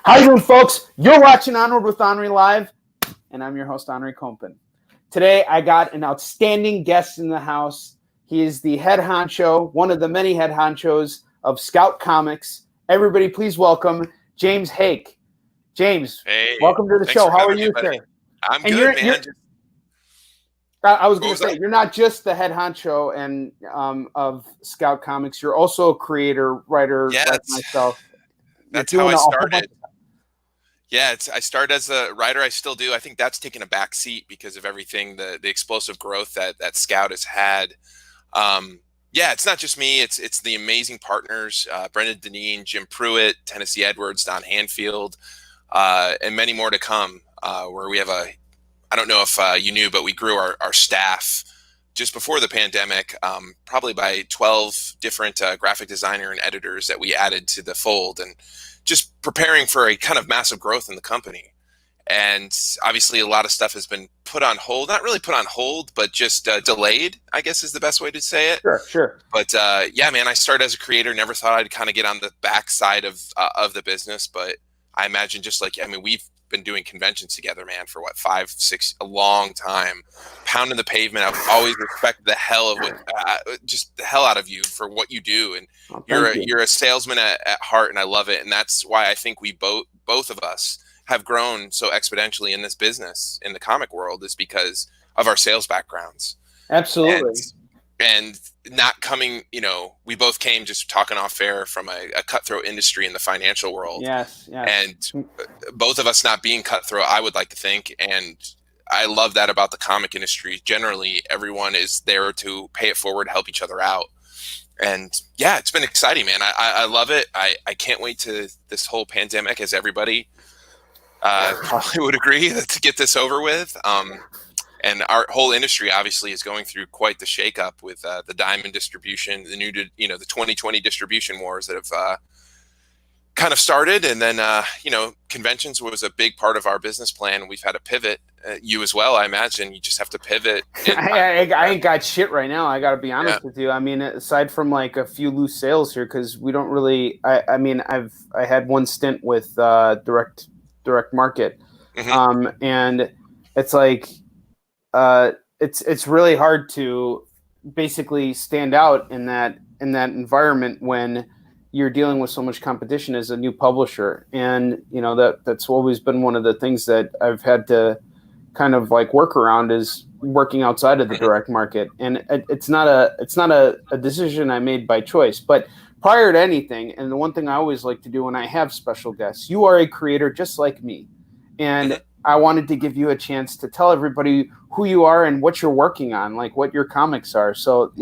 How you doing, folks? You're watching Onward with Onrie Live, and I'm your host, Onrie Compen. Today, I got an outstanding guest in the house. He is the head honcho, one of the many head honchos of Scout Comics. Everybody, please welcome James Haick. James, hey, welcome to the show. How are you, buddy? sir? I'm good, man. I was going to say, you're not just the head honcho and of Scout Comics. You're also a creator, writer, like myself. That's how I started. Yeah, I started as a writer. I still do. I think that's taken a back seat because of everything, the explosive growth that Scout has had. Yeah, it's not just me. It's the amazing partners, Brendan Deneen, Jim Pruitt, Tennessee Edwards, Don Hanfield, and many more to come, where we have I don't know if you knew, but we grew our staff just before the pandemic, probably by 12 different graphic designer and editors that we added to the fold, and just preparing for a kind of massive growth in the company. And obviously a lot of stuff has been put on hold, not really put on hold, but just delayed, I guess is the best way to say it. Sure. But yeah, man, I started as a creator, never thought I'd kind of get on the backside of the business. But I imagine we've been doing conventions together, man, for what, 5, 6, a long time, pounding the pavement. I've always respected the hell of just the hell out of you for what you do, and you're a salesman at heart, and I love it. And that's why I think we both of us have grown so exponentially in this business, in the comic world, is because of our sales backgrounds. Absolutely. And not coming, we both came, just talking off air, from a cutthroat industry in the financial world. Yes. And both of us not being cutthroat, I would like to think. And I love that about the comic industry. Generally, everyone is there to pay it forward, help each other out. And yeah, it's been exciting, man. I love it. I can't wait to this whole pandemic, as everybody probably would agree, to get this over with. And our whole industry obviously is going through quite the shakeup with the diamond distribution, the new, the 2020 distribution wars that have kind of started. And then, conventions was a big part of our business plan. We've had to pivot. You as well, I imagine. You just have to pivot. I ain't got shit right now. I got to be honest with you. I mean, aside from like a few loose sales here, because we don't really. I had one stint with direct market, and it's like. It's really hard to basically stand out in that environment when you're dealing with so much competition as a new publisher. And that's always been one of the things that I've had to kind of like work around, is working outside of the direct market. And it's not a decision I made by choice, but prior to anything, and the one thing I always like to do when I have special guests, you are a creator just like me, and I wanted to give you a chance to tell everybody who you are and what you're working on, like what your comics are. So,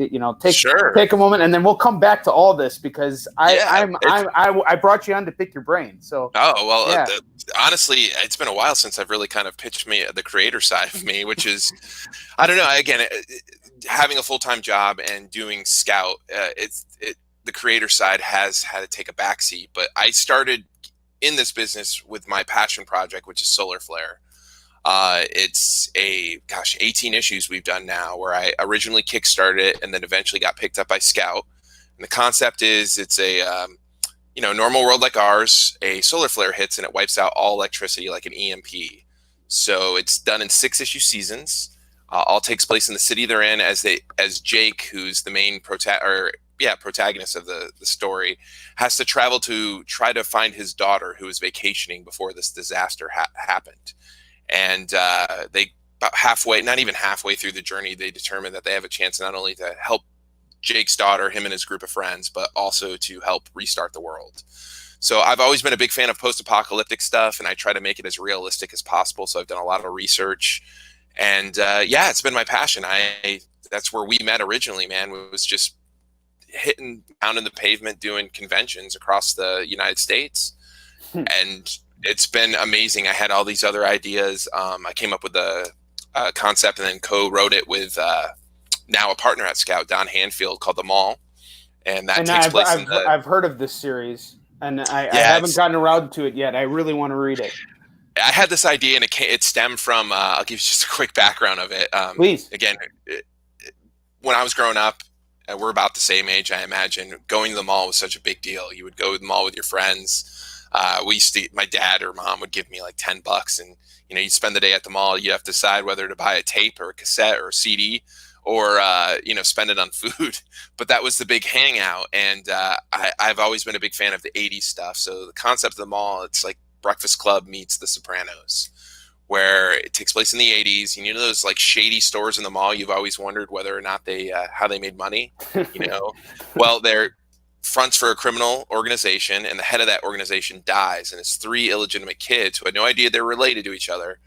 take a moment, and then we'll come back to all this, because I brought you on to pick your brain. So, honestly, it's been a while since I've really kind of pitched the creator side of me, which is, I don't know, again, having a full-time job and doing Scout, the creator side has had to take a backseat. But I started in this business with my passion project, which is Solar Flare. It's 18 issues we've done now, where I originally kickstarted it and then eventually got picked up by Scout. And the concept is, it's a normal world like ours, a solar flare hits and it wipes out all electricity like an EMP. So it's done in 6-issue seasons. All takes place in the city they're in, as Jake, who's the main protagonist of the story, has to travel to try to find his daughter, who was vacationing before this disaster happened. And they, about halfway, not even halfway through the journey, they determine that they have a chance not only to help Jake's daughter, him and his group of friends, but also to help restart the world. So I've always been a big fan of post-apocalyptic stuff, and I try to make it as realistic as possible. So I've done a lot of research, and it's been my passion. That's where we met originally, man. It was just pounding the pavement, doing conventions across the United States. And it's been amazing. I had all these other ideas. I came up with the concept and then co-wrote it with now a partner at Scout, Don Hanfield, called The Mall. And that takes place I've heard of this series, and I haven't gotten around to it yet. I really want to read it. I had this idea, and it stemmed from, I'll give you just a quick background of it. Please. Again, when I was growing up, we're about the same age, I imagine, going to the mall was such a big deal. You would go to the mall with your friends. My dad or mom would give me like $10, and you'd spend the day at the mall. You'd have to decide whether to buy a tape or a cassette or a CD, or spend it on food. But that was the big hangout, and I've always been a big fan of the '80s stuff. So the concept of the mall, it's like Breakfast Club meets The Sopranos, where it takes place in the '80s. Those like shady stores in the mall. You've always wondered whether or not how they made money. Well, they're fronts for a criminal organization, and the head of that organization dies, and it's 3 illegitimate kids who had no idea they're related to each other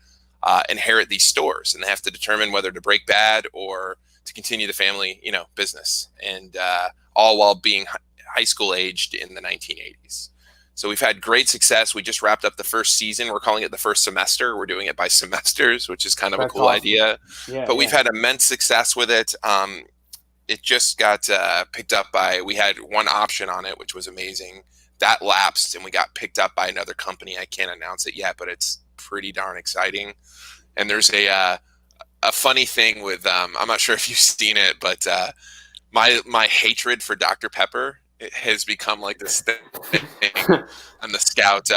inherit these stores, and they have to determine whether to break bad or to continue the family business, and all while being high school aged in the 1980s. So we've had great success. We just wrapped up the first season. We're calling it the first semester. We're doing it by semesters, which is kind of a cool idea. Yeah, but we've had immense success with it. It just got picked up we had one option on it, which was amazing. That lapsed, and we got picked up by another company. I can't announce it yet, but it's pretty darn exciting. And there's a funny thing with, I'm not sure if you've seen it, but my hatred for Dr. Pepper, it has become like this thing on the Scout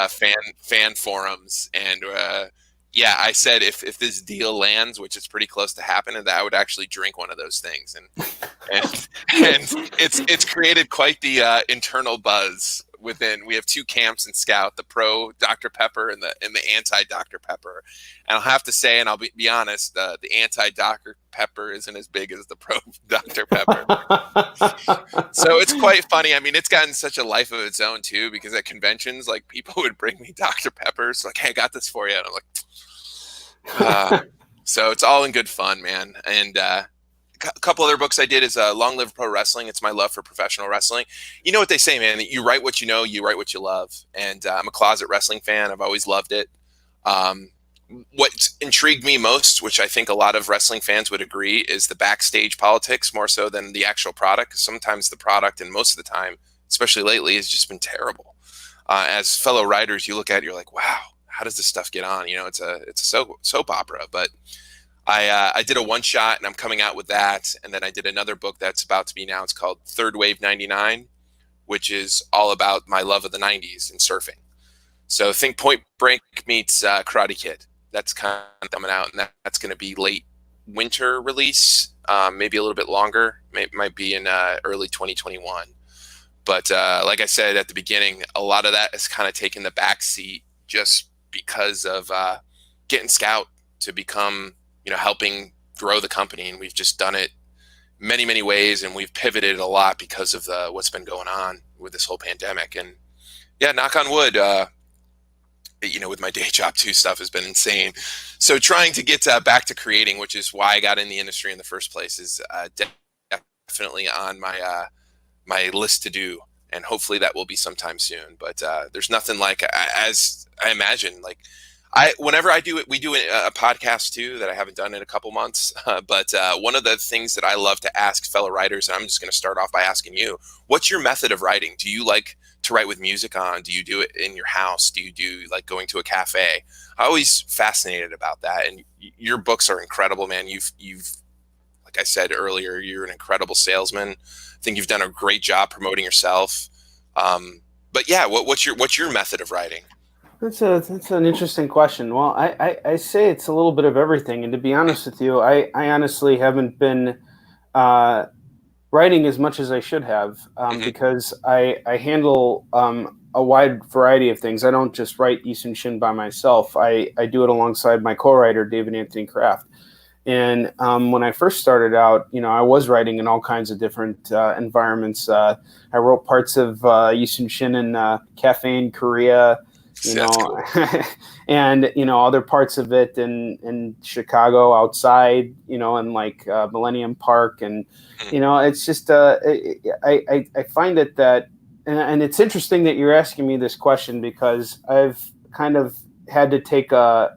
fan forums. And I said if this deal lands, which is pretty close to happening, that I would actually drink one of those things. And it's created quite the internal buzz within. We have 2 camps in Scout: the pro Dr. Pepper and the anti Dr. Pepper. And I'll have to say, and I'll be honest, the anti Dr. Pepper isn't as big as the pro Dr. Pepper. So it's quite funny. I mean, it's gotten such a life of its own too, because at conventions, like, people would bring me Dr. Peppers, like, "Hey, I got this for you," and I'm like, so it's all in good fun, man. And a couple other books I did is Long Live Pro Wrestling. It's my love for professional wrestling. You know what they say, man, you write what you know, you write what you love. And I'm a closet wrestling fan. I've always loved it. What intrigued me most, which I think a lot of wrestling fans would agree, is the backstage politics more so than the actual product. 'Cause sometimes the product, and most of the time, especially lately, has just been terrible. As fellow writers, you look at it, you're like, wow, how does this stuff get on? It's a soap opera. But I did a one-shot, and I'm coming out with that. And then I did another book that's about to be announced called Third Wave 99, which is all about my love of the 90s and surfing. So think Point Break meets Karate Kid. That's kind of coming out, and that's going to be late winter release, maybe a little bit longer. Might be in early 2021. But like I said at the beginning, a lot of that has kind of taken the back seat just because of getting Scout to become, helping grow the company. And we've just done it many, many ways, and we've pivoted a lot because of what's been going on with this whole pandemic. And yeah, knock on wood, with my day job too, stuff has been insane. So trying to get back to creating, which is why I got in the industry in the first place, is definitely on my list to do. And hopefully that will be sometime soon. But there's nothing like, as I imagine, like, whenever I do it, we do a podcast too that I haven't done in a couple months. But one of the things that I love to ask fellow writers, and I'm just going to start off by asking you, what's your method of writing? Do you like to write with music on? Do you do it in your house? Do you do like going to a cafe? I'm always fascinated about that. And your books are incredible, man. You've like I said earlier, you're an incredible salesman. I think you've done a great job promoting yourself. But yeah, what's your method of writing? That's an interesting question. Well, I say it's a little bit of everything. And to be honest with you, I honestly haven't been writing as much as I should have, because I handle a wide variety of things. I don't just write Yisun Shin by myself. I do it alongside my co-writer, David Anthony Kraft. And when I first started out, I was writing in all kinds of different environments. I wrote parts of Yisun Shin in cafe in Korea, Cool. and other parts of it in Chicago outside, in like Millennium Park, and it's just I find it that, and it's interesting that you're asking me this question, because I've kind of had to take a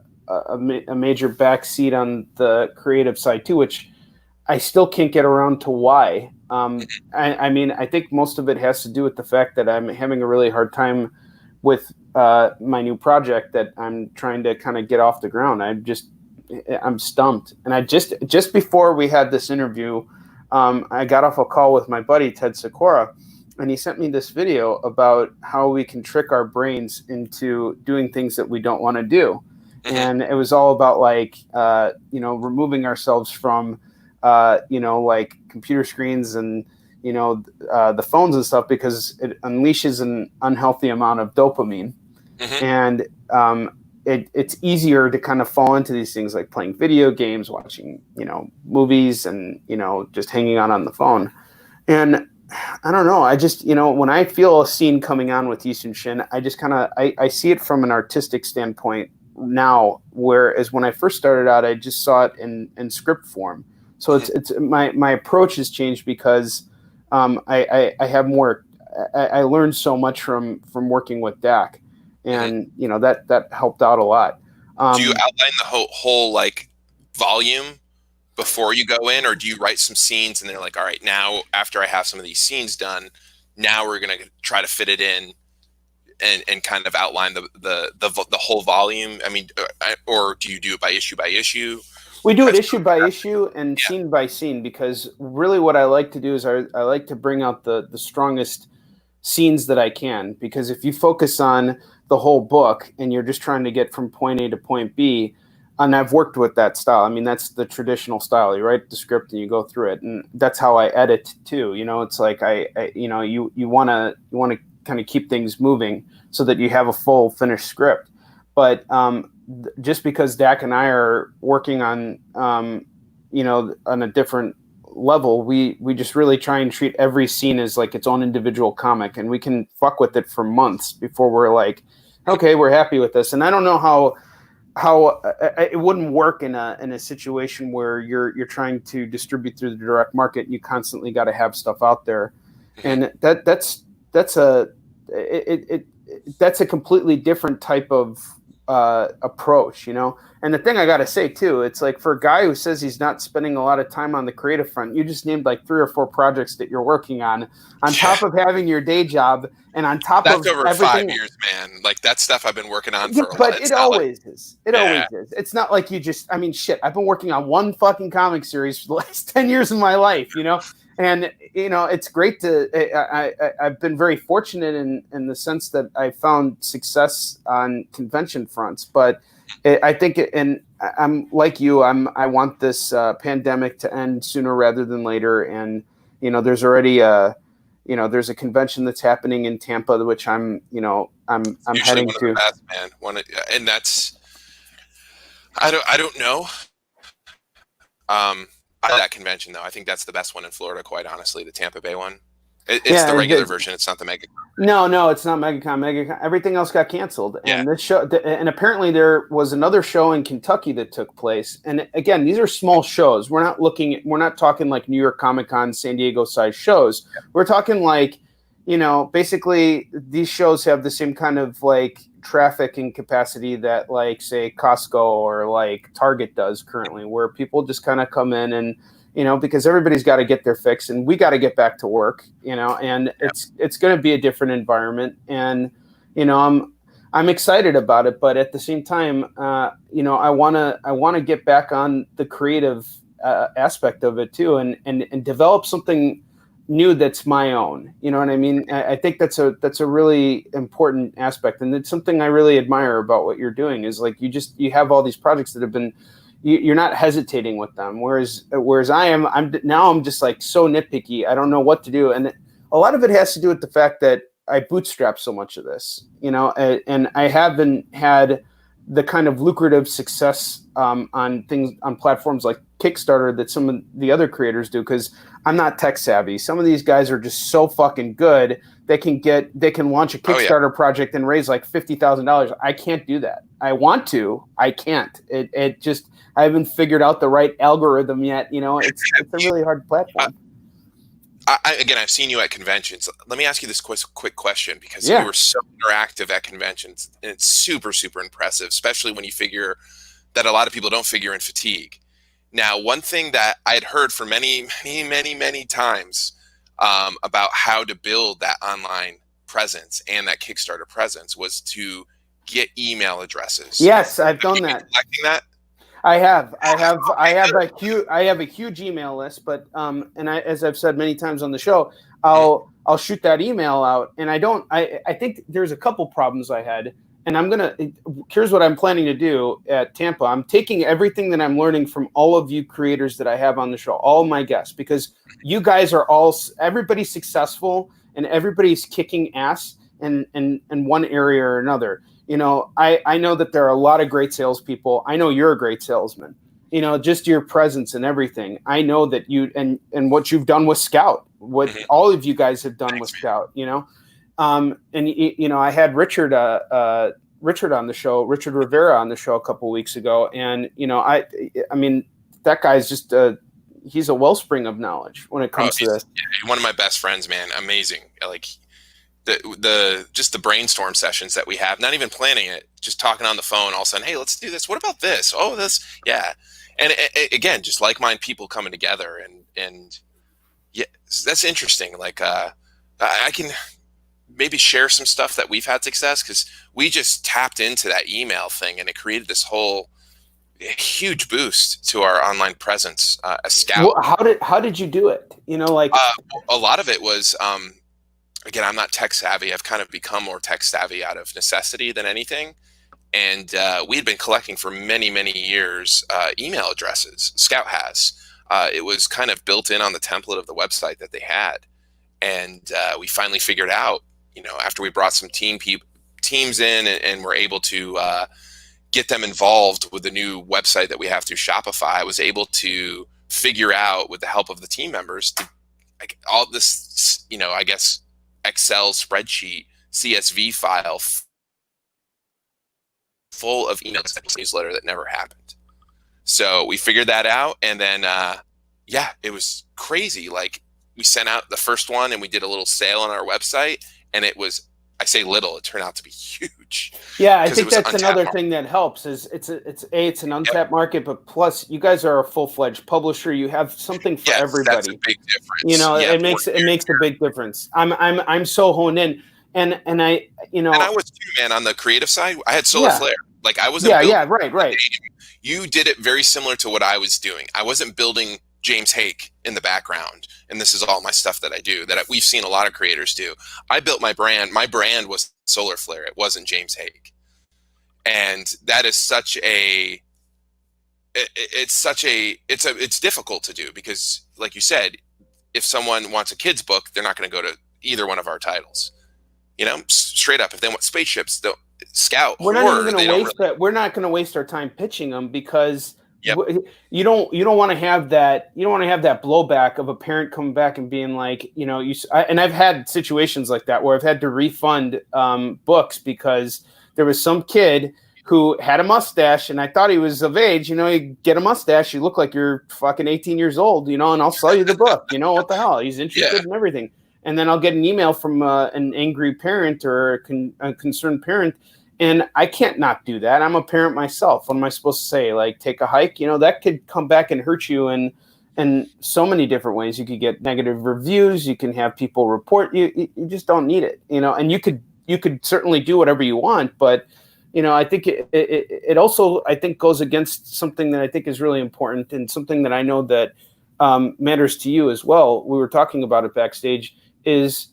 major backseat on the creative side too, which I still can't get around to why. I mean, I think most of it has to do with the fact that I'm having a really hard time with my new project that I'm trying to kind of get off the ground. I'm stumped. And I just before we had this interview, I got off a call with my buddy, Ted Sikora, and he sent me this video about how we can trick our brains into doing things that we don't want to do. Mm-hmm. And it was all about like, removing ourselves from, like computer screens and, the phones and stuff, because it unleashes an unhealthy amount of dopamine. Mm-hmm. And it's easier to kind of fall into these things like playing video games, watching, movies, and, just hanging out on the phone. And I don't know. I just, when I feel a scene coming on with Eastern Shin, I just kind of, I see it from an artistic standpoint now, whereas when I first started out, I just saw it in script form. So it's my approach has changed because I have more, I learned so much from working with Dak, and that helped out a lot. Do you outline the whole like volume before you go in, or do you write some scenes and they're like, all right, now after I have some of these scenes done, now we're going to try to fit it in and kind of outline the whole volume? I mean, or do you do it by issue? We do it issue by issue and scene by scene, because really what I like to do is I like to bring out the strongest scenes that I can, because if you focus on the whole book and you're just trying to get from point A to point B, and I've worked with that style. I mean, that's the traditional style. You write the script and you go through it, and that's how I edit too. It's like you want to kind of keep things moving so that you have a full finished script. But just because Dak and I are working on on a different level, we just really try and treat every scene as like its own individual comic, and we can fuck with it for months before we're like, okay, we're happy with this. And I don't know how it wouldn't work in a situation where you're trying to distribute through the direct market and you constantly got to have stuff out there, and that's a completely different type of approach, And the thing I got to say too, it's like, for a guy who says he's not spending a lot of time on the creative front, you just named like 3 or 4 projects that you're working on top of having your day job, and on top that's of over everything. 5 years, man. Like, that's stuff I've been working on Yeah, for a but while. it always is. It always is. It's not like you just, I mean, shit, I've been working on one fucking comic series for the last 10 years of my life, And it's great I've been very fortunate in the sense that I found success on convention fronts. But I think, and I'm like you, I want this pandemic to end sooner rather than later. And there's already there's a convention that's happening in Tampa, which I'm heading one of to. the best, man. And that's, I don't know. That convention though, I think that's the best one in Florida, quite honestly, the Tampa Bay one. It's the regular version. It's not the MegaCon. No, it's not MegaCon. Everything else got canceled, and this show. And apparently, there was another show in Kentucky that took place. And again, these are small shows. We're not talking like New York Comic Con, San Diego size shows. We're talking like, basically these shows have the same kind of like traffic and capacity that like say Costco or like Target does currently, where people just kind of come in and because everybody's got to get their fix and we got to get back to work, and it's going to be a different environment, and I'm excited about it, but at the same time, I want to get back on the creative aspect of it too, and develop something new that's my own. You know what I mean? I think that's a really important aspect, and it's something I really admire about what you're doing. Is like you have all these projects that have been. You're not hesitating with them, whereas I'm just like so nitpicky. I don't know what to do, and a lot of it has to do with the fact that I bootstrap so much of this, and I haven't had the kind of lucrative success on platforms like Kickstarter that some of the other creators do, because I'm not tech savvy. Some of these guys are just so fucking good. They can launch a Kickstarter project and raise like $50,000. I can't do that. I want to. I can't. It just, I haven't figured out the right algorithm yet. It's a really hard platform. Again, I've seen you at conventions. Let me ask you this quick question, because you were so interactive at conventions, and it's super, super impressive, especially when you figure that a lot of people don't figure in fatigue. Now, one thing that I had heard for many, many, many, many times about how to build that online presence and that Kickstarter presence was to get email addresses. Yes, I've done that. Collecting that? I have a huge email list, but and as I've said many times on the show, I'll shoot that email out, and I think there's a couple problems I had, and here's what I'm planning to do at Tampa. I'm taking everything that I'm learning from all of you creators that I have on the show, all my guests, because you guys are everybody's successful and everybody's kicking ass in one area or another. I know that there are a lot of great salespeople. I know you're a great salesman. Just your presence and everything. I know that you and what you've done with Scout, what all of you guys have done with Scout. I had Richard on the show, Richard Rivera on the show a couple of weeks ago, and I mean that guy's just he's a wellspring of knowledge when it comes to this. One of my best friends, man, amazing. Like just the brainstorm sessions that we have, not even planning it, just talking on the phone, all of a sudden, hey, let's do this. What about this? Oh, this, yeah. And again, just like-minded people coming together, and yeah, that's interesting. Like I can maybe share some stuff that we've had success, because we just tapped into that email thing, and it created this whole huge boost to our online presence as Scout. Well, how did you do it? A lot of it was. Again, I'm not tech savvy. I've kind of become more tech savvy out of necessity than anything. And we had been collecting for many, many years email addresses. Scout has. It was kind of built in on the template of the website that they had. And we finally figured out, after we brought some teams in and were able to get them involved with the new website that we have through Shopify, I was able to figure out, with the help of the team members, all this, I guess, Excel spreadsheet CSV file full of emails, newsletter that never happened. So we figured that out, and then it was crazy. Like, we sent out the first one, and we did a little sale on our website, and it was, I say little, it turned out to be huge. Yeah, I think that's another thing that helps is it's an untapped market, but plus you guys are a full-fledged publisher. You have something for everybody. That's a big difference. It makes a big difference. I'm so honed in, and I and I was too, man, on the creative side. I had Solar Flare. Like, I wasn't right. You did it very similar to what I was doing. I wasn't building James Haick in the background, and this is all my stuff that I do, that we've seen a lot of creators do. I built my brand. My brand was Solar Flare. It wasn't James Haick. And that is it's difficult to do, because, like you said, if someone wants a kid's book, they're not going to go to either one of our titles. Straight up. If they want spaceships, they'll Scout. We're not even going to waste that. We're not going to waste our time pitching them, because you don't want to have that. You don't want to have that blowback of a parent coming back and being like, and I've had situations like that where I've had to refund books because there was some kid who had a mustache, and I thought he was of age. You get a mustache, you look like you're fucking 18 years old, and I'll sell you the book. What the hell? He's interested in everything. And then I'll get an email from an angry parent or a concerned parent, and I can't not do that. I'm a parent myself. What am I supposed to say? Like, take a hike? That could come back and hurt you in so many different ways. You could get negative reviews. You can have people report you. You just don't need it, And you could certainly do whatever you want, but I think it also, I think, goes against something that I think is really important, and something that I know that matters to you as well. We were talking about it backstage, is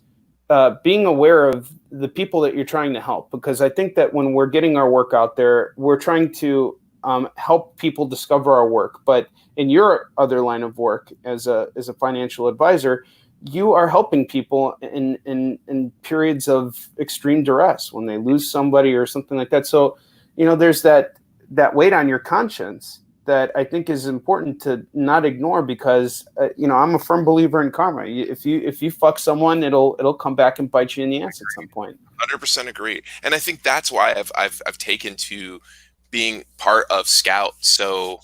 being aware of the people that you're trying to help. Because I think that when we're getting our work out there, we're trying to help people discover our work. But in your other line of work as a financial advisor, you are helping people in periods of extreme duress, when they lose somebody or something like that. So, there's that weight on your conscience that I think is important to not ignore, because I'm a firm believer in karma. If you fuck someone, it'll come back and bite you in the ass at some point. 100% agree, and I think that's why I've taken to being part of Scout so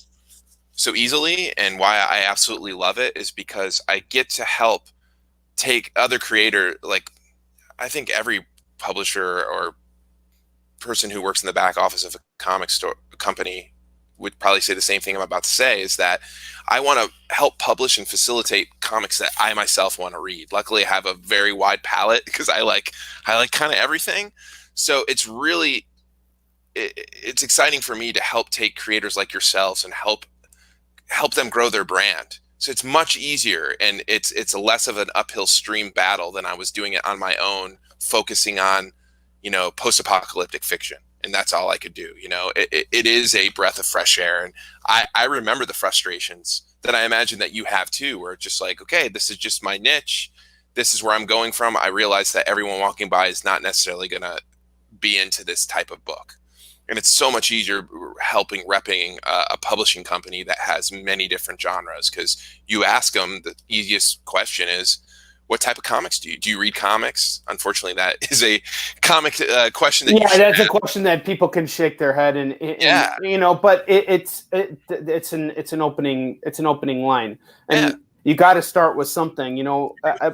easily, and why I absolutely love it is because I get to help take other creator. Like, I think every publisher or person who works in the back office of a comic store company would probably say the same thing I'm about to say, is that I want to help publish and facilitate comics that I myself want to read. Luckily, I have a very wide palette, because I like kind of everything. So it's really it's exciting for me to help take creators like yourselves and help them grow their brand. So it's much easier, and it's a less of an uphill stream battle than I was doing it on my own, focusing on, post-apocalyptic fiction. And that's all I could do. It is a breath of fresh air. And I remember the frustrations that I imagine that you have too, where it's just like, okay, this is just my niche. This is where I'm going from. I realize that everyone walking by is not necessarily going to be into this type of book. And it's so much easier repping a publishing company that has many different genres, because you ask them, the easiest question is, what type of comics do you? Do you read comics? Unfortunately, that is a comic question. That's a question that people can shake their head and but it's an opening line, and you got to start with something.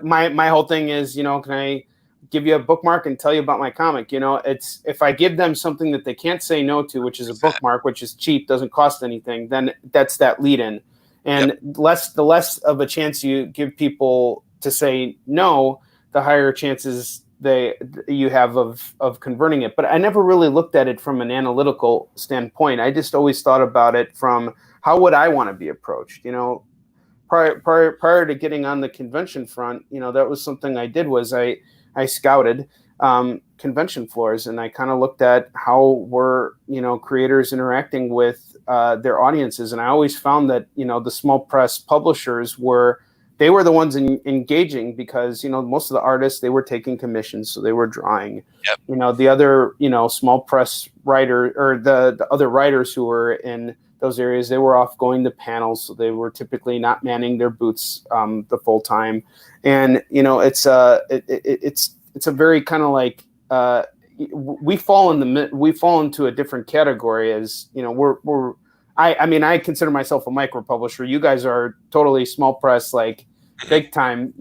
My whole thing is, can I give you a bookmark and tell you about my comic? It's, if I give them something that they can't say no to, which is a bookmark, which is cheap, doesn't cost anything, then that's that lead in. And the less of a chance you give people to say no, the higher chances you have of converting it. But I never really looked at it from an analytical standpoint. I just always thought about it from, how would I want to be approached? Prior to getting on the convention front, that was something I did, was I scouted convention floors, and I kind of looked at how were creators interacting with their audiences, and I always found that the small press publishers were the ones engaging, because most of the artists, they were taking commissions, so they were drawing. The other small press writer, or the other writers who were in those areas, they were off going to panels, so they were typically not manning their booths the full time. And it's a very kind of like we fall into a different category, as I consider myself a micro publisher. You guys are totally small press, like big time,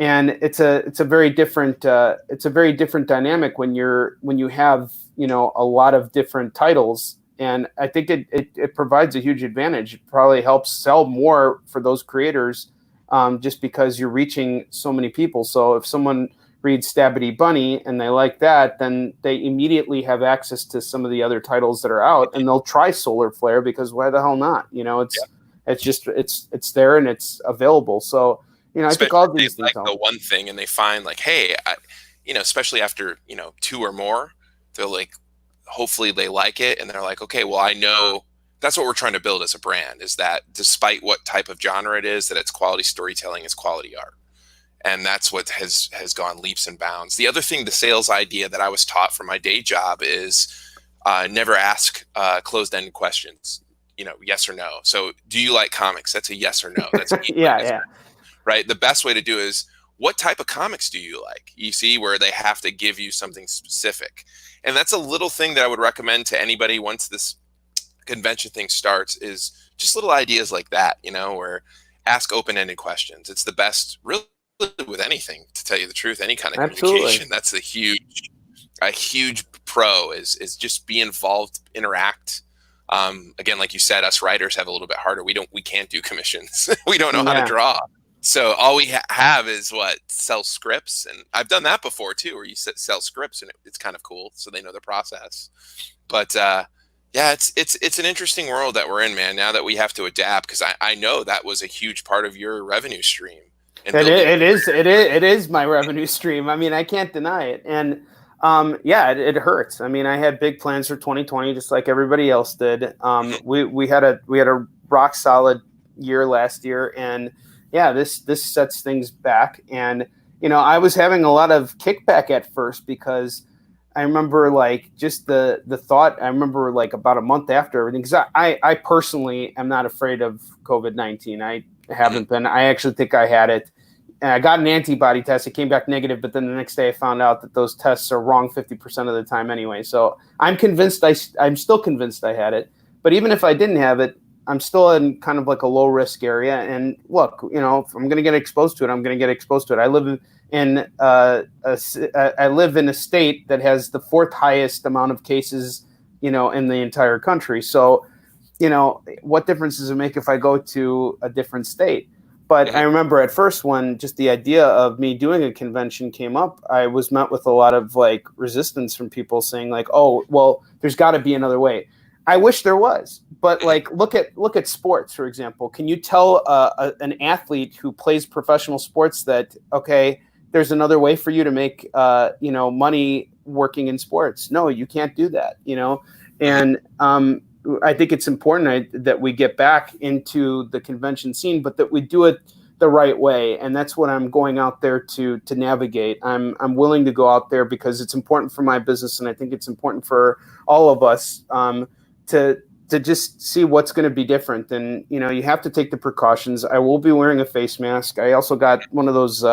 and it's a very different dynamic when you have a lot of different titles. And I think it provides a huge advantage. It probably helps sell more for those creators, just because you're reaching so many people. So if someone reads Stabbity Bunny and they like that, then they immediately have access to some of the other titles that are out, and they'll try Solar Flare, because why the hell not? It's there and it's available. So I think all these things like the one thing, and they find like, hey, especially after 2 or more, they're like, hopefully they like it, and they're like, okay, well, I know that's what we're trying to build as a brand, is that despite what type of genre it is, that it's quality storytelling, it's quality art. And that's what has gone leaps and bounds. The other thing, the sales idea that I was taught from my day job is never ask closed-ended questions, yes or no. So do you like comics? That's a yes or no. That's right. The best way to do is, what type of comics do you like? You see, where they have to give you something specific. And that's a little thing that I would recommend to anybody once this convention thing starts, is just little ideas like that, where ask open-ended questions. It's the best, really, with anything, to tell you the truth, any kind of communication. That's a huge pro, is just be involved, interact. Again, like you said, us writers have a little bit harder. We can't do commissions. We don't know how to draw. So all we have is sell scripts. And I've done that before too, where you sell scripts, and it's kind of cool, so they know the process. But it's an interesting world that we're in, man, now that we have to adapt, because I know that was a huge part of your revenue stream. It is my revenue stream. I can't deny it. And it hurts. I had big plans for 2020, just like everybody else did. We had a rock solid year last year, and this sets things back. And I was having a lot of kickback at first, because I remember just the thought. I remember about a month after everything, because I personally am not afraid of COVID-19. I haven't been. I actually think I had it. And I got an antibody test. It came back negative, but then the next day I found out that those tests are wrong 50% of the time anyway. So I'm still convinced I had it. But even if I didn't have it, I'm still in kind of like a low risk area. And look, if I'm going to get exposed to it, I'm going to get exposed to it. I live in a state that has the 4th highest amount of cases, in the entire country. So, what difference does it make if I go to a different state? But I remember at first when just the idea of me doing a convention came up, I was met with a lot of like resistance from people saying like, oh, well, there's got to be another way. I wish there was, but like look at sports, for example. Can you tell an athlete who plays professional sports that, okay, there's another way for you to make money working in sports? No, you can't do that, and I think it's important that we get back into the convention scene, but that we do it the right way. And that's what I'm going out there to navigate. I'm willing to go out there because it's important for my business. And I think it's important for all of us to just see what's going to be different. And, you have to take the precautions. I will be wearing a face mask. I also got one of those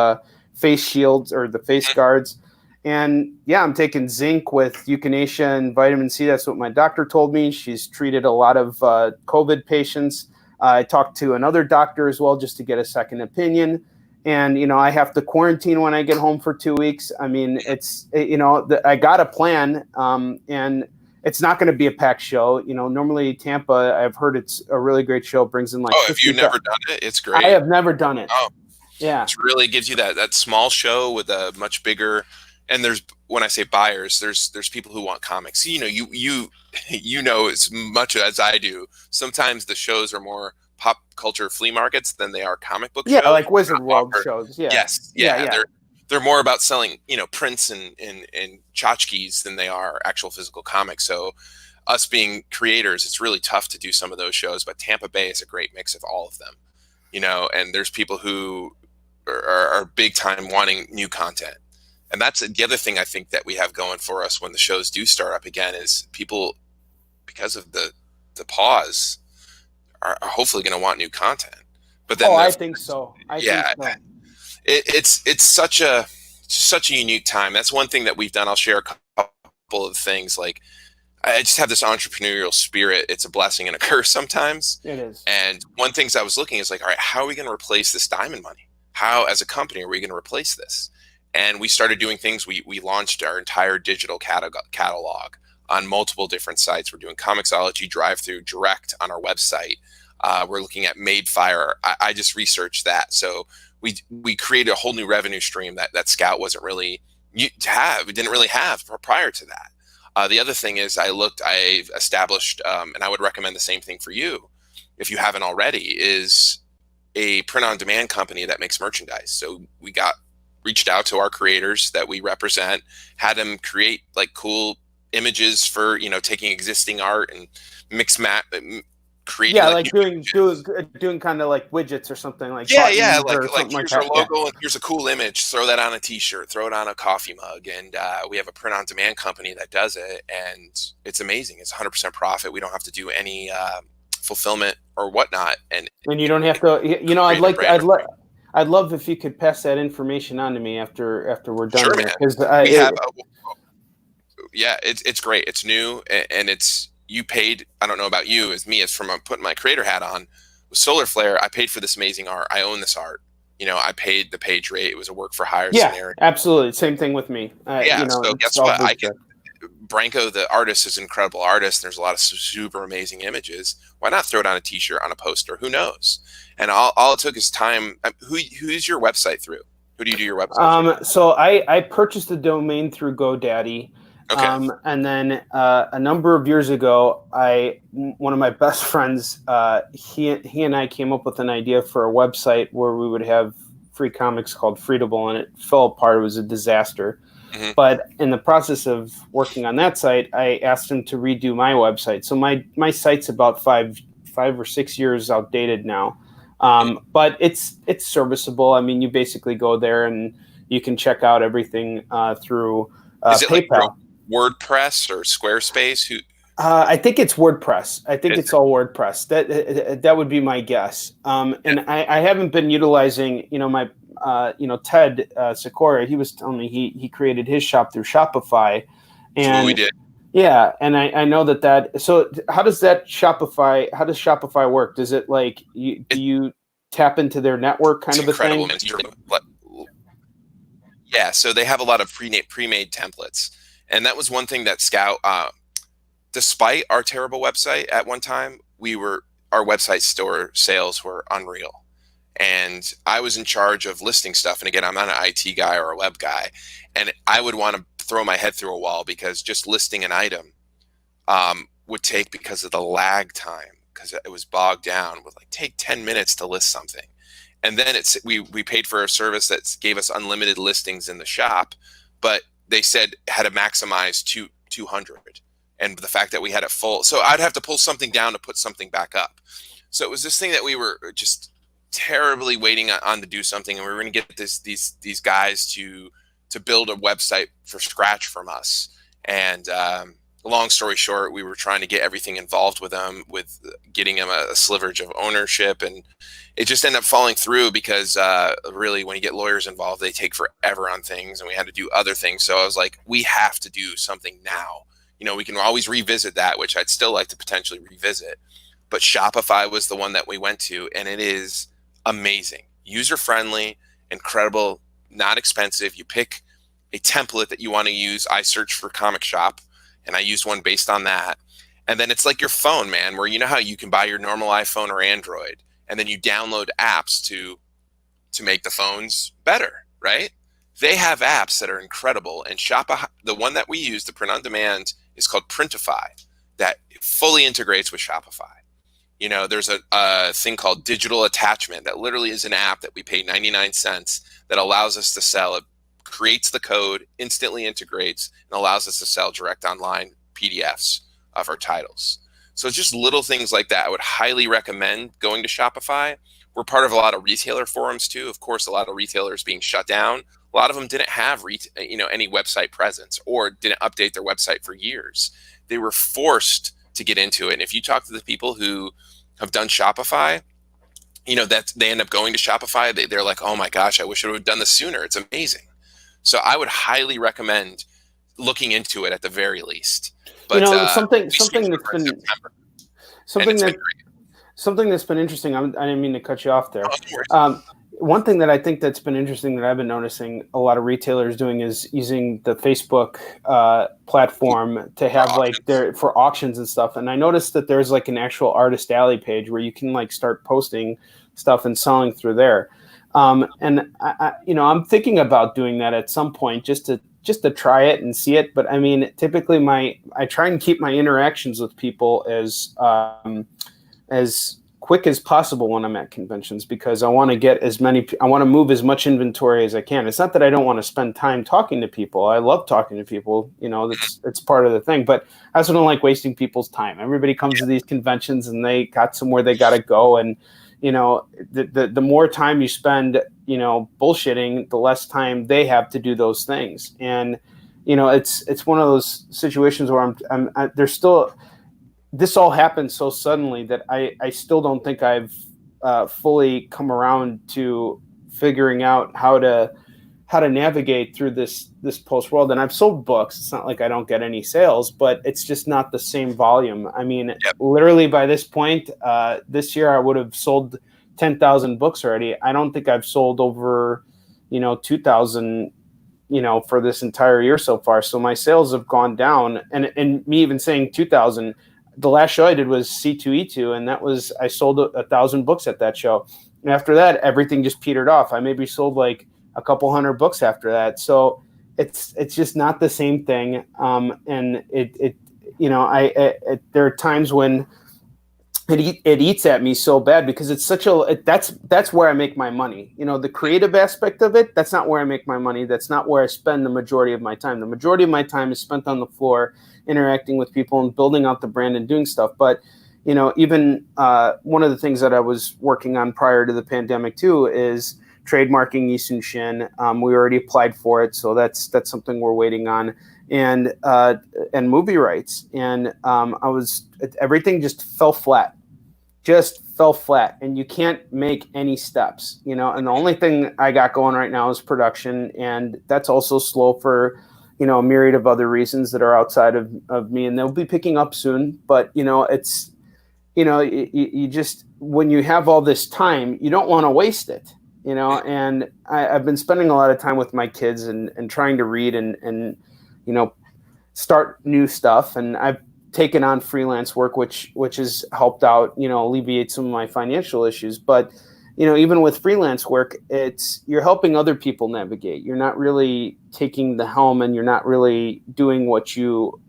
face shields or the face guards. And yeah, I'm taking zinc with echinacea and vitamin C. That's what my doctor told me. She's treated a lot of COVID patients. I talked to another doctor as well just to get a second opinion. And, I have to quarantine when I get home for 2 weeks. I mean, I got a plan and it's not going to be a packed show. Normally Tampa, I've heard it's a really great show. It brings in like. Oh, have you never done it? It's great. I have never done it. Oh, yeah. It really gives you that small show with a much bigger. And when I say buyers, there's people who want comics. You know as much as I do. Sometimes the shows are more pop culture flea markets than they are comic book shows. Yeah, like Wizard World shows. Yeah. Yes. Yeah. They're more about selling, prints and tchotchkes than they are actual physical comics. So us being creators, it's really tough to do some of those shows. But Tampa Bay is a great mix of all of them. And there's people who are big time wanting new content. And that's the other thing I think that we have going for us when the shows do start up again is people, because of the pause, are hopefully going to want new content. But then I think so. I think so. It's such a unique time. That's one thing that we've done. I'll share a couple of things. Like I just have this entrepreneurial spirit. It's a blessing and a curse sometimes. It is. And one thing I was looking is like, all right, how are we going to replace this diamond money? How, as a company, are we going to replace this? And we started doing things. We launched our entire digital catalog on multiple different sites. We're doing Comixology, drive-through, direct on our website. We're looking at Madefire. I just researched that. So we created a whole new revenue stream that Scout wasn't really didn't really have prior to that. The other thing is I established, and I would recommend the same thing for you if you haven't already, is a print-on-demand company that makes merchandise. So we reached out to our creators that we represent, had them create like cool images for, taking existing art and creating. Yeah, like doing kind of like widgets or something like. Yeah, like here's our logo and here's a cool image. Throw that on a T-shirt, throw it on a coffee mug, and we have a print-on-demand company that does it, and it's amazing. It's 100% profit. We don't have to do any fulfillment or whatnot, and you don't have to. I'd love if you could pass that information on to me after we're done. Sure, man. It's great. It's new, and you paid. I don't know about you, as from putting my creator hat on with Solar Flare. I paid for this amazing art. I own this art. I paid the page rate. It was a work for hire scenario. Absolutely. Same thing with me. So guess what? Branko, the artist, is an incredible artist. There's a lot of super amazing images. Why not throw it on a T-shirt, on a poster? Who knows? And all it took is time. Who's your website through? Who do you do your website through? So I purchased the domain through GoDaddy. Okay. And then a number of years ago, one of my best friends, he and I came up with an idea for a website where we would have free comics called Freedable, and it fell apart. It was a disaster. Mm-hmm. But in the process of working on that site, I asked him to redo my website. So my site's about five or 6 years outdated now. But it's serviceable. I mean, you basically go there and you can check out everything through Is it PayPal. Like WordPress or Squarespace? I think it's WordPress. I think it's all WordPress. That would be my guess. And I haven't been utilizing, my Ted Sikora. He was telling me he created his shop through Shopify, and we did. Yeah, and I know that. So how does Shopify work? Does it like do you tap into their network kind of a thing? Yeah, so they have a lot of pre-made templates, and that was one thing that Scout. Despite our terrible website at one time, our website store sales were unreal. And I was in charge of listing stuff. And again, I'm not an IT guy or a web guy. And I would want to throw my head through a wall because just listing an item would take, because of the lag time, because it was bogged down, would like take 10 minutes to list something. And then we paid for a service that gave us unlimited listings in the shop, but they said had to maximize 200. And the fact that we had it full, so I'd have to pull something down to put something back up. So it was this thing that we were just terribly waiting on to do something, and we were going to get these guys to build a website for scratch from us. And long story short, we were trying to get everything involved with them, with getting them a sliverage of ownership, and it just ended up falling through because really, when you get lawyers involved, they take forever on things, and we had to do other things. So I was like, we have to do something now. We can always revisit that, which I'd still like to potentially revisit. But Shopify was the one that we went to, and it is amazing, user-friendly, incredible, not expensive. You pick a template that you want to use. I searched for comic shop, and I used one based on that. And then it's like your phone, man, where you know how you can buy your normal iPhone or Android, and then you download apps to make the phones better, right? They have apps that are incredible. And Shopify, the one that we use, the print on demand, is called Printify, that fully integrates with Shopify. There's a thing called Digital Attachment that literally is an app that we pay 99 cents that allows us to sell. It creates the code, instantly integrates, and allows us to sell direct online PDFs of our titles. So it's just little things like that. I would highly recommend going to Shopify. We're part of a lot of retailer forums too. Of course, a lot of retailers being shut down. A lot of them didn't have any website presence or didn't update their website for years. They were forced to get into it. And if you talk to the people who have done Shopify, that they end up going to Shopify, they're like, oh my gosh, I wish I would have done this sooner. It's amazing. So I would highly recommend looking into it at the very least. But something that's been interesting. I didn't mean to cut you off there. One thing that I think that's been interesting that I've been noticing a lot of retailers doing is using the Facebook platform to have for auctions and stuff. And I noticed that there's like an actual Artist Alley page where you can like start posting stuff and selling through there. And I'm thinking about doing that at some point just to try it and see it. But I mean, typically I try and keep my interactions with people as quick as possible when I'm at conventions, because I want to move as much inventory as I can. It's not that I don't want to spend time talking to people. I love talking to people, it's part of the thing, but I also don't like wasting people's time. Everybody comes to these conventions and they got somewhere they got to go. And, the more time you spend, bullshitting, the less time they have to do those things. And, it's one of those situations where there's still, this all happened so suddenly that I still don't think I've fully come around to figuring out how to navigate through this post world. And I've sold books. It's not like I don't get any sales, but it's just not the same volume. I mean, literally by this point, this year I would have sold 10,000 books already. I don't think I've sold over, 2,000, for this entire year so far. So my sales have gone down, and me even saying 2,000. The last show I did was C2E2, and I sold 1,000 books at that show. And after that, everything just petered off. I maybe sold like a couple hundred books after that. So it's just not the same thing. And there are times when it eats at me so bad, because it's that's where I make my money. The creative aspect of it, that's not where I make my money. That's not where I spend the majority of my time. The majority of my time is spent on the floor, interacting with people and building out the brand and doing stuff. But, even one of the things that I was working on prior to the pandemic too is trademarking Yisun Shin. We already applied for it, so that's something we're waiting on, and movie rights. And everything just fell flat. And you can't make any steps, and the only thing I got going right now is production, and that's also slow for a myriad of other reasons that are outside of me, and they'll be picking up soon. But it's you just, when you have all this time, you don't want to waste it, and I've been spending a lot of time with my kids and trying to read and start new stuff, and I've taken on freelance work, which has helped out, alleviate some of my financial issues. But, even with freelance work, you're helping other people navigate. You're not really taking the helm, and you're not really doing what you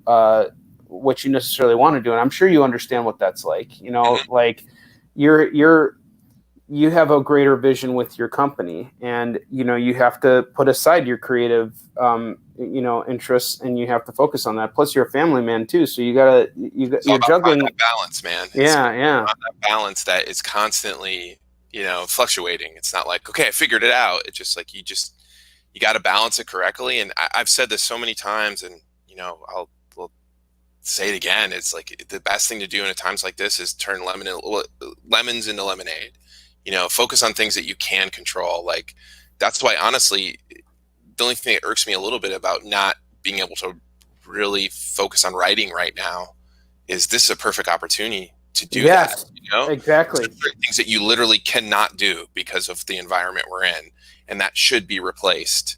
necessarily want to do. And I'm sure you understand what that's like. Like you have a greater vision with your company, and you have to put aside your creative interests, and you have to focus on that. Plus you're a family man too, so you're juggling that balance, man. Yeah. That balance that is constantly fluctuating. It's not like, okay, I figured it out. It's just like you got to balance it correctly. And I've said this so many times, and I'll say it again. It's like the best thing to do in times like this is turn lemons into lemonade. Focus on things that you can control. Like, that's why, honestly, the only thing that irks me a little bit about not being able to really focus on writing right now is this is a perfect opportunity to do that. Exactly. Things that you literally cannot do because of the environment we're in, and that should be replaced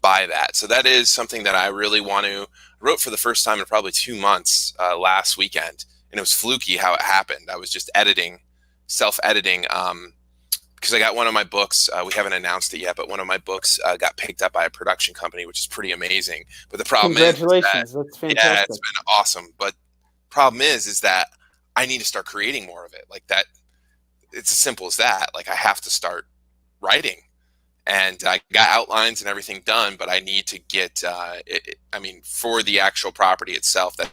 by that. So that is something that I really want to. I wrote for the first time in probably 2 months last weekend, and it was fluky how it happened. I was just self-editing, because I got one of my books. We haven't announced it yet, but one of my books got picked up by a production company, which is pretty amazing. But the problem Congratulations. That's fantastic. Yeah, it's been awesome. But problem is that I need to start creating more of it. Like that, it's as simple as that. Like, I have to start writing, and I got outlines and everything done, but I need to get, for the actual property itself, that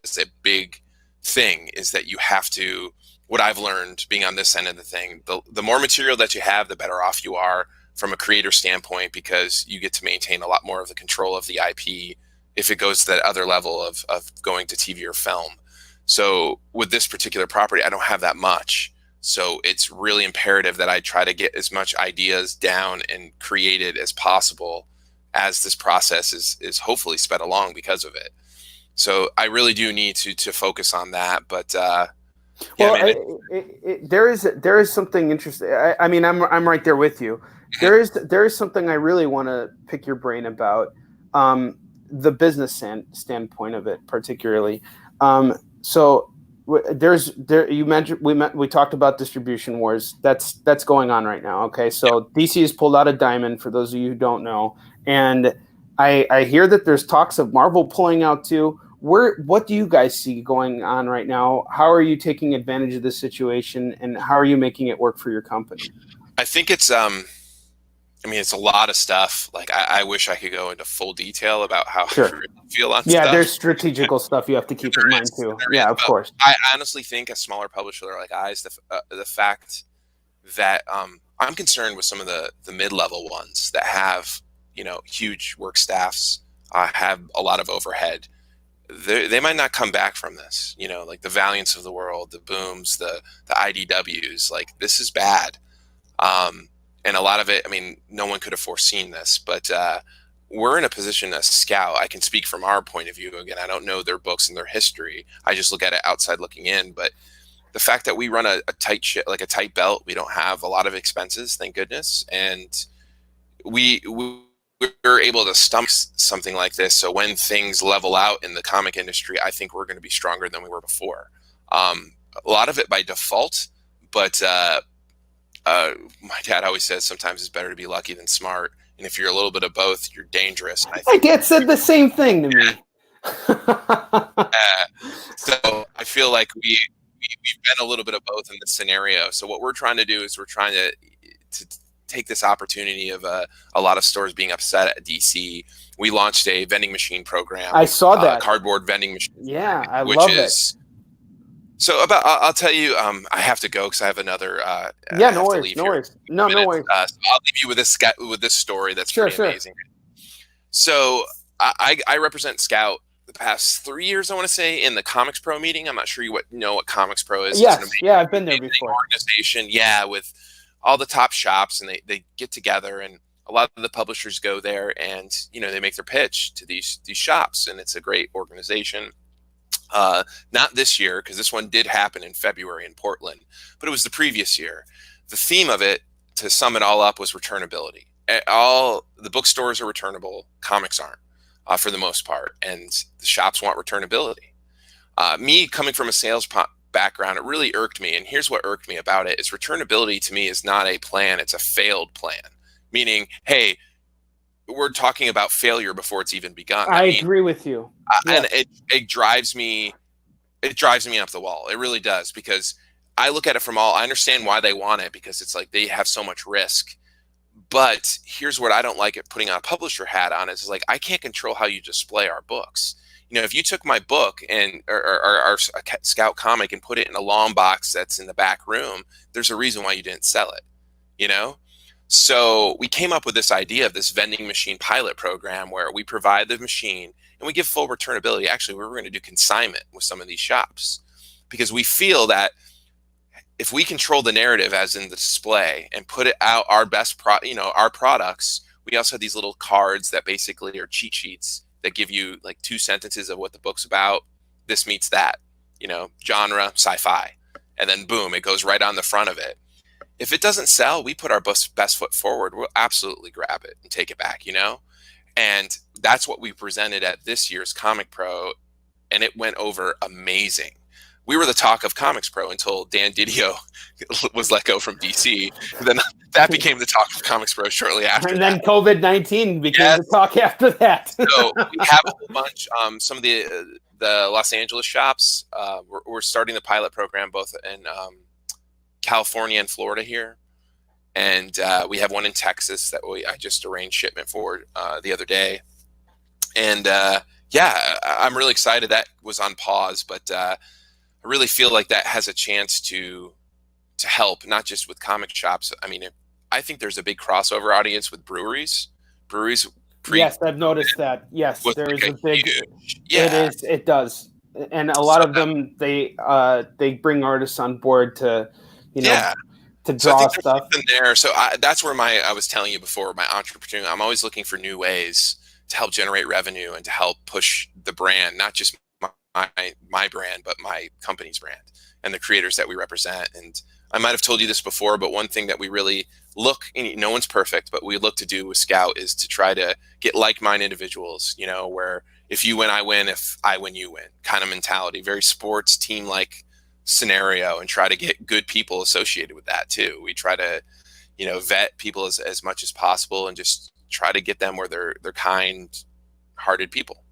is a big thing, is that you have to, what I've learned being on this end of the thing, the more material that you have, the better off you are from a creator standpoint, because you get to maintain a lot more of the control of the IP if it goes to that other level of going to TV or film. So with this particular property, I don't have that much. So it's really imperative that I try to get as much ideas down and created as possible as this process is hopefully sped along because of it. So I really do need to focus on that. But there is something interesting. I'm right there with you. There is something I really want to pick your brain about, the business standpoint of it, particularly. You mentioned we talked about distribution wars. That's going on right now. Okay, so DC has pulled out of Diamond, for those of you who don't know, and I hear that there's talks of Marvel pulling out too. What do you guys see going on right now? How are you taking advantage of this situation, and how are you making it work for your company? I think it's it's a lot of stuff. Like, I wish I could go into full detail about how I really feel on stuff. Yeah, there's strategical stuff you have to keep in mind too. Yeah, of course. I honestly think a smaller publisher like ours, the fact that I'm concerned with some of the mid-level ones that have huge work staffs, have a lot of overhead. They might not come back from this, like the Valiants of the world, the Booms, the IDWs. Like, this is bad. And a lot of it, no one could have foreseen this, but we're in a position as Scout. I can speak from our point of view. Again, I don't know their books and their history. I just look at it outside looking in. But the fact that we run a tight ship, like a tight belt, we don't have a lot of expenses, thank goodness. And we're able to stomach something like this. So when things level out in the comic industry, I think we're going to be stronger than we were before. A lot of it by default, but my dad always says sometimes it's better to be lucky than smart. And if you're a little bit of both, you're dangerous. My dad said the same thing to me. So I feel like we've been a little bit of both in this scenario. So what we're trying to do is we're trying to take this opportunity of a lot of stores being upset at DC. We launched a vending machine program. I saw that. Cardboard vending machine. Yeah, I love it. So I'll tell you, I have to go because I have another. No worries. No worries. So I'll leave you with this story that's pretty amazing. So I represent Scout the past 3 years, I want to say, in the Comics Pro meeting. I'm not sure you know what Comics Pro is. Yes, I've been there before. Organization, with all the top shops, and they get together, and a lot of the publishers go there, and they make their pitch to these shops, and it's a great organization. Not this year, because this one did happen in February in Portland, but it was the previous year. The theme of it, to sum it all up, was returnability. All the bookstores are returnable, comics aren't, for the most part, and the shops want returnability. Me coming from a sales background, it really irked me. And here's what irked me about it is returnability to me is not a plan. It's a failed plan, meaning, hey, we're talking about failure before it's even begun. I agree with you. And it drives me up the wall. It really does, because I look at it from I understand why they want it, because it's like they have so much risk. But here's what I don't like at putting on a publisher hat on is like, I can't control how you display our books. You know, if you took my book and or our Scout comic and put it in a long box that's in the back room, there's a reason why you didn't sell it, you know? So we came up with this idea of this vending machine pilot program where we provide the machine and we give full returnability. Actually, we were going to do consignment with some of these shops, because we feel that if we control the narrative as in the display and put it out our best our products, we also have these little cards that basically are cheat sheets that give you like 2 sentences of what the book's about. This meets that, genre, sci-fi. And then boom, it goes right on the front of it. If it doesn't sell, we put our best foot forward. We'll absolutely grab it and take it back, And that's what we presented at this year's Comic Pro, and it went over amazing. We were the talk of Comics Pro until Dan Didio was let go from DC. And then that became the talk of Comics Pro shortly after. And then COVID-19 became the talk after that. So we have a whole bunch. Some of the Los Angeles shops, we're starting the pilot program both in California and Florida here. And we have one in Texas that I just arranged shipment for the other day. And I'm really excited. That was on pause, but I really feel like that has a chance to help, not just with comic shops. I mean, I think there's a big crossover audience with breweries. Yes, I've noticed that. Yes, there is a big. Huge, It does, and a lot of them they bring artists on board to, to draw stuff there. So that's where I was telling you before, my entrepreneur. I'm always looking for new ways to help generate revenue and to help push the brand, not just my brand, but my company's brand and the creators that we represent. And I might have told you this before, but one thing that we really no one's perfect, but we look to do with Scout is to try to get like-minded individuals, where if you win, I win, if I win, you win kind of mentality, very sports team-like scenario, and try to get good people associated with that too. We try to, vet people as much as possible and just try to get them where they're kind-hearted people.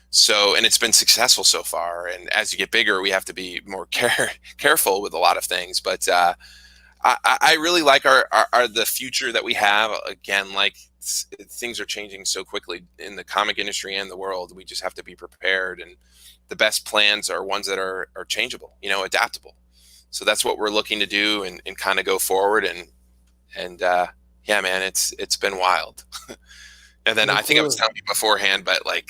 So, and it's been successful so far. And as you get bigger, we have to be more careful with a lot of things. But I really like the future that we have. Again, like things are changing so quickly in the comic industry and the world. We just have to be prepared. And the best plans are ones that are changeable, adaptable. So that's what we're looking to do and kind of go forward. And yeah, man, it's been wild. And then I think I was telling you beforehand, but like,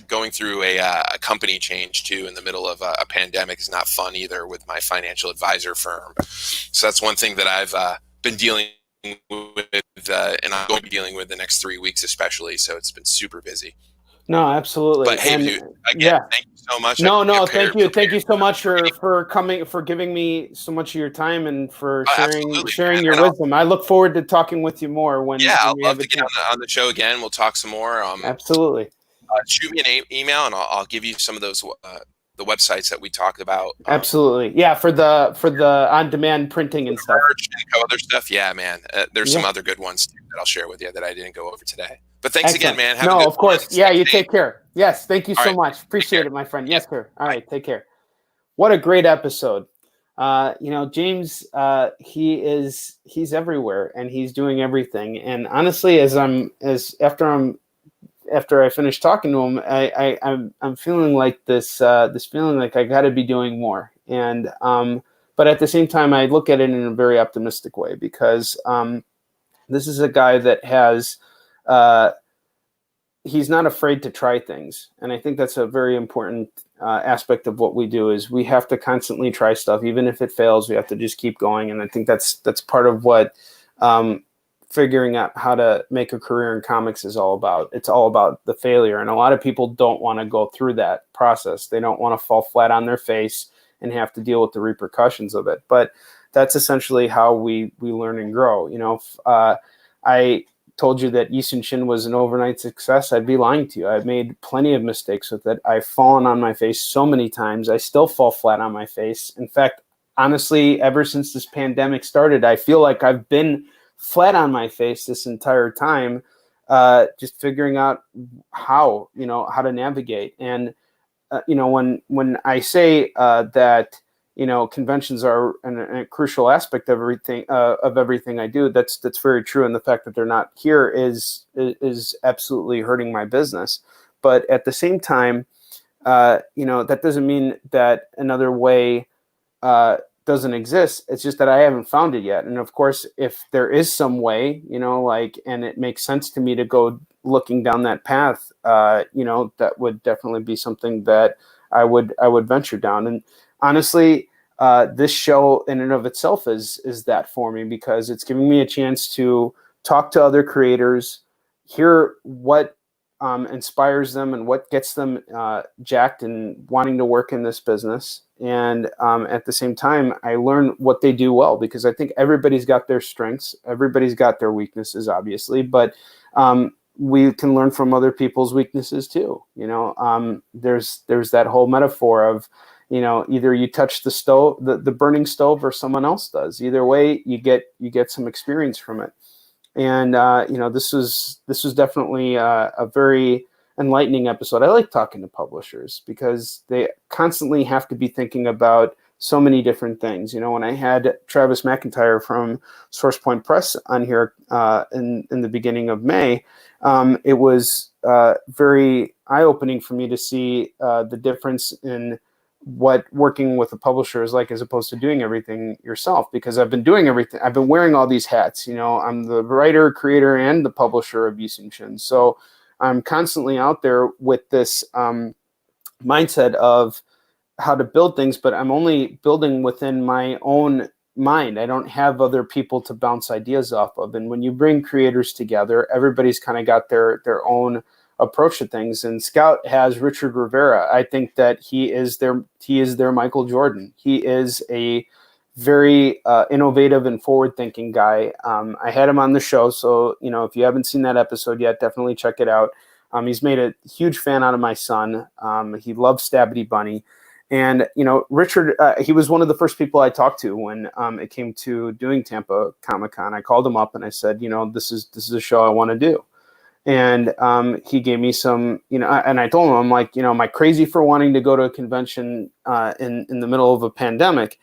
going through a company change too in the middle of a pandemic is not fun either with my financial advisor firm. So that's one thing that I've been dealing with and I'm going to be dealing with the next 3 weeks especially. So it's been super busy. No, absolutely. But hey, dude, again, thank you so much. Thank you. Thank you so much for giving me so much of your time and for sharing your wisdom. I look forward to talking with you more when I'd love to get on the show again. We'll talk some more. Absolutely. Shoot me an email and I'll give you some of those the websites that we talked about. Absolutely, yeah, for the on-demand printing and stuff, and other stuff. Yeah, man, there's some other good ones too that I'll share with you that I didn't go over today. But thanks again, man. Have a good of course. one. Yeah, you take care. Yes, thank you so much. Appreciate it, my friend. Yes, sir. All right, take care. What a great episode. James, he's everywhere and he's doing everything. And honestly, after I finish talking to him, I'm feeling like this feeling like I got to be doing more. And but at the same time, I look at it in a very optimistic way because this is a guy that has he's not afraid to try things, and I think that's a very important aspect of what we do. Is we have to constantly try stuff, even if it fails. We have to just keep going, and I think that's part of what figuring out how to make a career in comics is all about. It's all about the failure. And a lot of people don't want to go through that process. They don't want to fall flat on their face and have to deal with the repercussions of it. But that's essentially how we learn and grow. told you that Yixin Shin was an overnight success, I'd be lying to you. I've made plenty of mistakes with it. I've fallen on my face so many times. I still fall flat on my face. In fact, honestly, ever since this pandemic started, I feel like I've been flat on my face this entire time, just figuring out how to navigate. And when I say that conventions are a crucial aspect of everything I do, that's very true. And the fact that they're not here is absolutely hurting my business. But at the same time, that doesn't mean that another way doesn't exist. It's just that I haven't found it yet. And of course, if there is some way, and it makes sense to me to go looking down that path, that would definitely be something that I would venture down. And honestly, this show in and of itself is that for me, because it's giving me a chance to talk to other creators, hear what inspires them and what gets them jacked and wanting to work in this business. And at the same time, I learn what they do well, because I think everybody's got their strengths, everybody's got their weaknesses, obviously, but we can learn from other people's weaknesses too. There's that whole metaphor of, either you touch the stove, the burning stove, or someone else does. Either way, you get some experience from it. And this was definitely a very enlightening episode. I like talking to publishers because they constantly have to be thinking about so many different things. When I had Travis McIntyre from SourcePoint Press on here in the beginning of May, it was very eye-opening for me to see the difference in what working with a publisher is like, as opposed to doing everything yourself, because I've been doing everything. I've been wearing all these hats. I'm the writer, creator, and the publisher of Yixin Shin. So I'm constantly out there with this mindset of how to build things, but I'm only building within my own mind. I don't have other people to bounce ideas off of. And when you bring creators together, everybody's kind of got their own approach to things. And Scout has Richard Rivera. I think that he is their Michael Jordan. He is a very innovative and forward-thinking guy. I had him on the show, so if you haven't seen that episode yet, definitely check it out. He's made a huge fan out of my son. He loves Stabbity Bunny. And, Richard, he was one of the first people I talked to when it came to doing Tampa Comic-Con. I called him up and I said, this is a show I want to do. And he gave me some, and I told him, I'm like, am I crazy for wanting to go to a convention in the middle of a pandemic?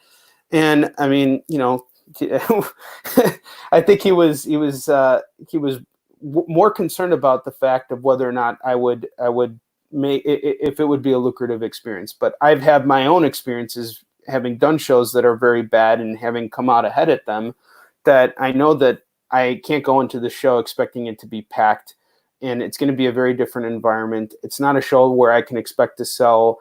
And I mean, I think he was more concerned about the fact of whether or not I would make if it would be a lucrative experience. But I've had my own experiences having done shows that are very bad and having come out ahead at them, that I know that I can't go into the show expecting it to be packed, and it's going to be a very different environment. It's not a show where I can expect to sell,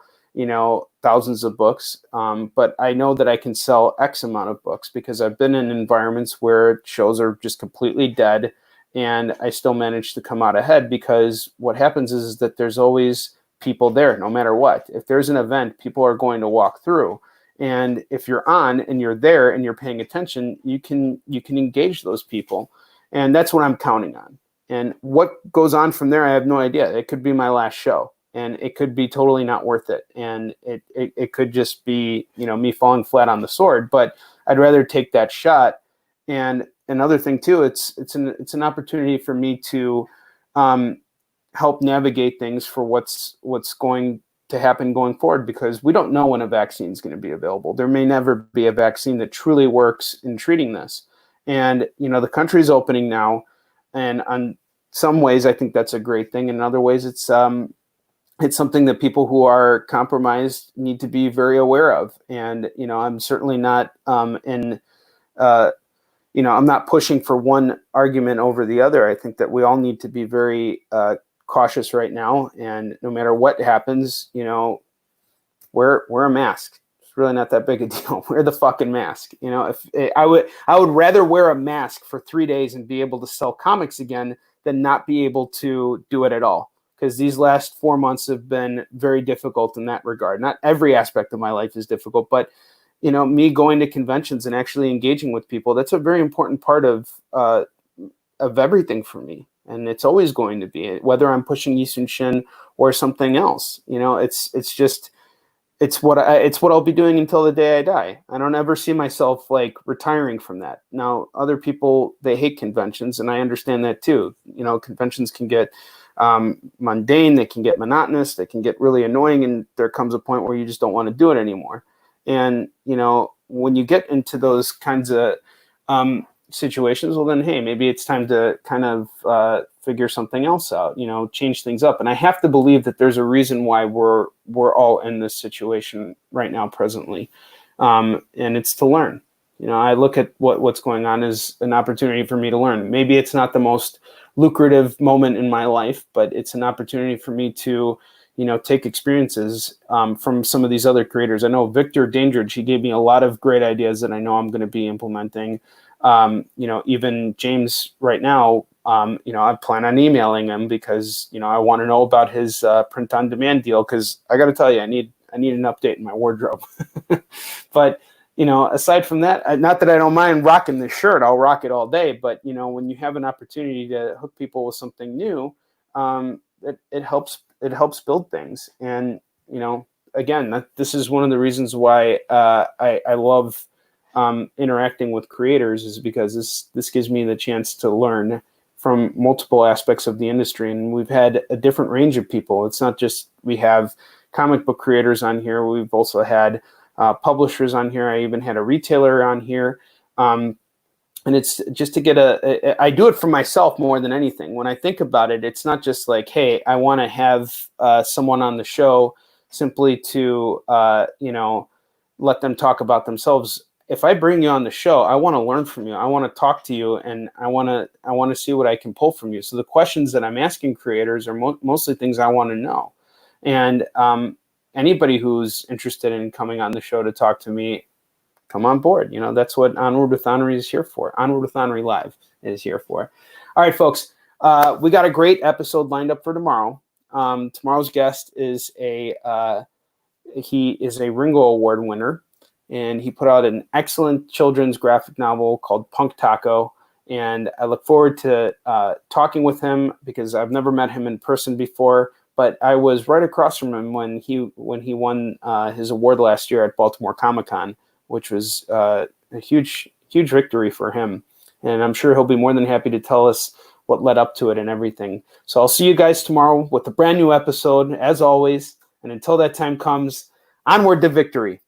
thousands of books, but I know that I can sell X amount of books because I've been in environments where shows are just completely dead, and I still manage to come out ahead, because what happens is that there's always people there, no matter what. If there's an event, people are going to walk through. And if you're on and you're there and you're paying attention, you can engage those people. And that's what I'm counting on. And what goes on from there, I have no idea. It could be my last show, and it could be totally not worth it. And it could just be, me falling flat on the sword, but I'd rather take that shot. And another thing too, it's an opportunity for me to help navigate things for what's going to happen going forward, because we don't know when a vaccine is going to be available. There may never be a vaccine that truly works in treating this. And, the country's opening now, and on some ways, I think that's a great thing. In other ways, it's something that people who are compromised need to be very aware of. And, I'm certainly not I'm not pushing for one argument over the other. I think that we all need to be very cautious right now. And no matter what happens, wear a mask. It's really not that big a deal. Wear the fucking mask. If I would rather wear a mask for 3 days and be able to sell comics again than not be able to do it at all. Because these last 4 months have been very difficult in that regard. Not every aspect of my life is difficult, but me going to conventions and actually engaging with people, that's a very important part of of everything for me. And it's always going to be, whether I'm pushing Yisun Shin or something else. You know, it's what I'll be doing until the day I die. I don't ever see myself like retiring from that. Now, other people, they hate conventions, and I understand that too. You know, conventions can get mundane, they can get monotonous, they can get really annoying, and there comes a point where you just don't want to do it anymore. And, you know, when you get into those kinds of situations, well, then, hey, maybe it's time to kind of figure something else out, you know, change things up. And I have to believe that there's a reason why we're all in this situation right now, presently. And it's to learn. You know, I look at what's going on as an opportunity for me to learn. Maybe it's not the most lucrative moment in my life, but it's an opportunity for me to, you know, take experiences from some of these other creators. I know Victor Dandridge, he gave me a lot of great ideas that I know I'm going to be implementing. You know, even James right now, you know, I plan on emailing him because, you know, I want to know about his print on demand deal, because I got to tell you, I need an update in my wardrobe. But, you know, aside from that, not that I don't mind rocking this shirt, I'll rock it all day. But, you know, when you have an opportunity to hook people with something new, it helps build things. And, you know, again, this is one of the reasons why I love interacting with creators, is because this gives me the chance to learn from multiple aspects of the industry. And we've had a different range of people. It's not just, we have comic book creators on here. We've also had publishers on here. I even had a retailer on here. And it's just to get I do it for myself more than anything. When I think about it, it's not just like, hey, I want to have someone on the show simply to, you know, let them talk about themselves. If I bring you on the show, I want to learn from you. I want to talk to you, and I want to see what I can pull from you. So the questions that I'm asking creators are mostly things I want to know. And anybody who's interested in coming on the show to talk to me, come on board. You know, that's what Onward with Onrie is here for. Onward with Onrie Live is here for. All right, folks, we got a great episode lined up for tomorrow. Tomorrow's guest is he is a Ringo Award winner, and he put out an excellent children's graphic novel called Punk Taco. And I look forward to talking with him, because I've never met him in person before, but I was right across from him when he won his award last year at Baltimore Comic-Con, which was a huge victory for him. And I'm sure he'll be more than happy to tell us what led up to it and everything. So I'll see you guys tomorrow with a brand new episode, as always. And until that time comes, onward to victory.